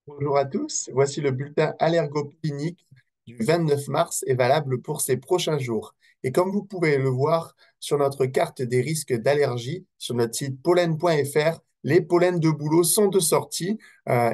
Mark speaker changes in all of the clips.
Speaker 1: Bonjour à tous, voici le bulletin allergopénique du 29 mars est valable pour ces prochains jours. Et comme vous pouvez le voir sur notre carte des risques d'allergie, sur notre site pollen.fr, les pollens de bouleau sont de sortie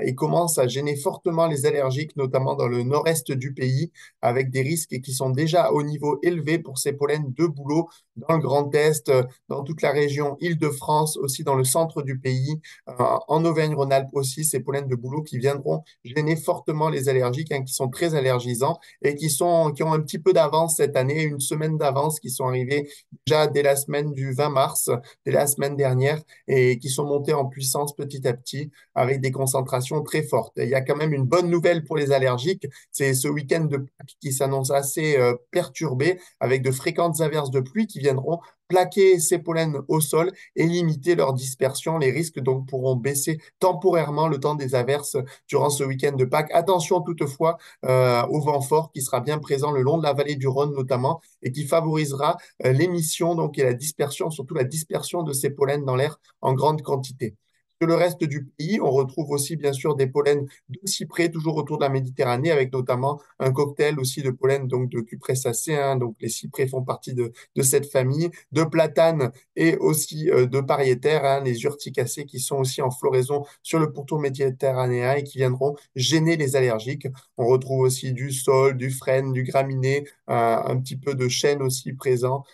Speaker 1: et commencent à gêner fortement les allergiques, notamment dans le nord-est du pays, avec des risques qui sont déjà au niveau élevé pour ces pollens de bouleau dans le Grand Est, dans toute la région Île-de-France, aussi dans le centre du pays. En Auvergne-Rhône-Alpes aussi, ces pollens de bouleau qui viendront gêner fortement les allergiques, hein, qui sont très allergisants et qui ont un petit peu d'avance cette année, une semaine d'avance, qui sont arrivés déjà dès la semaine du 20 mars, dès la semaine dernière, et qui sont montés en puissance petit à petit avec des concentrations très fortes. Et il y a quand même une bonne nouvelle pour les allergiques, c'est ce week-end de Pâques qui s'annonce assez perturbé, avec de fréquentes averses de pluie qui viendront plaquer ces pollens au sol et limiter leur dispersion. Les risques donc pourront baisser temporairement le temps des averses durant ce week-end de Pâques. Attention toutefois au vent fort qui sera bien présent le long de la vallée du Rhône notamment et qui favorisera l'émission donc et la dispersion, surtout la dispersion de ces pollens dans l'air en grande quantité. Sur le reste du pays, on retrouve aussi bien sûr des pollens de cyprès toujours autour de la Méditerranée, avec notamment un cocktail aussi de pollen donc de Cupressacées, hein, donc les cyprès font partie de cette famille, de platanes et aussi de pariétaires, hein, les urticacées qui sont aussi en floraison sur le pourtour méditerranéen et qui viendront gêner les allergiques. On retrouve aussi du saule, du frêne, du graminé, un petit peu de chêne aussi présent,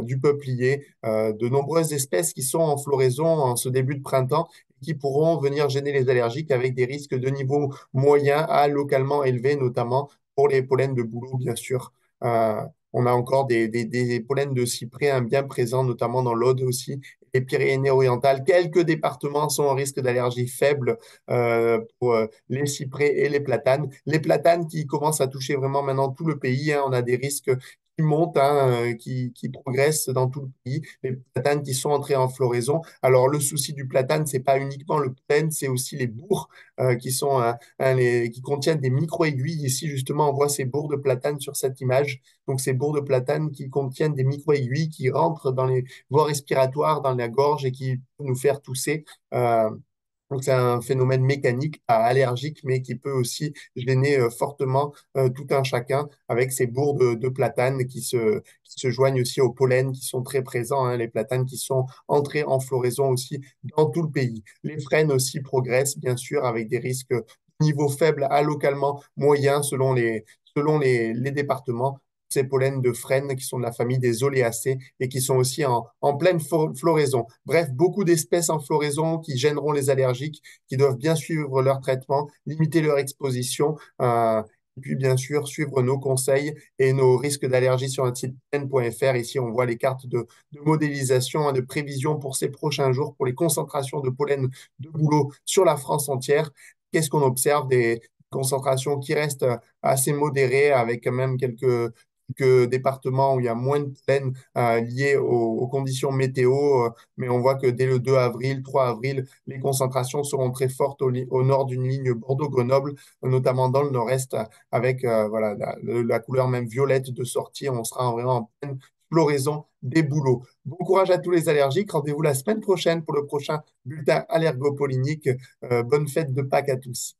Speaker 1: du peuplier, de nombreuses espèces qui sont en floraison en ce début de printemps et qui pourront venir gêner les allergiques avec des risques de niveau moyen à localement élevés, notamment pour les pollens de bouleau, bien sûr. Euh, on a encore des pollens de cyprès, hein, bien présents, notamment dans l'Aude aussi, les Pyrénées-Orientales. Quelques départements sont en risque d'allergie faible pour les cyprès et les platanes. Les platanes qui commencent à toucher vraiment maintenant tout le pays, hein, on a des risques qui montent, hein, qui progressent dans tout le pays, les platanes qui sont entrés en floraison. Alors, le souci du platane, c'est pas uniquement le pollen, c'est aussi les bourres qui sont, qui contiennent des micro-aiguilles. Ici, justement, on voit ces bourres de platane sur cette image. Donc, ces bourres de platane qui contiennent des micro-aiguilles qui rentrent dans les voies respiratoires, dans la gorge et qui peuvent nous faire tousser. Euh, donc, c'est un phénomène mécanique, pas allergique, mais qui peut aussi gêner fortement tout un chacun avec ces bourres de platane qui se joignent aussi aux pollens qui sont très présents, hein, les platanes qui sont entrés en floraison aussi dans tout le pays. Les frênes aussi progressent, bien sûr, avec des risques de niveau faible à localement moyen selon les départements. Ces pollens de frêne qui sont de la famille des oléacées et qui sont aussi en pleine floraison. Bref, beaucoup d'espèces en floraison qui gêneront les allergiques, qui doivent bien suivre leur traitement, limiter leur exposition, et puis bien sûr suivre nos conseils et nos risques d'allergie sur notre site pollen.fr. Ici, on voit les cartes de modélisation, hein, de prévision pour ces prochains jours, pour les concentrations de pollen de bouleau sur la France entière. Qu'est-ce qu'on observe? Des concentrations qui restent assez modérées, avec quand même quelques départements où il y a moins de pollen liés aux conditions météo, mais on voit que dès le 2 avril, 3 avril, les concentrations seront très fortes au nord d'une ligne Bordeaux-Grenoble, notamment dans le nord-est, avec voilà, la couleur même violette de sortie. On sera vraiment en pleine floraison des bouleaux. Bon courage à tous les allergiques. Rendez-vous la semaine prochaine pour le prochain bulletin allergopollinique. Bonne fête de Pâques à tous.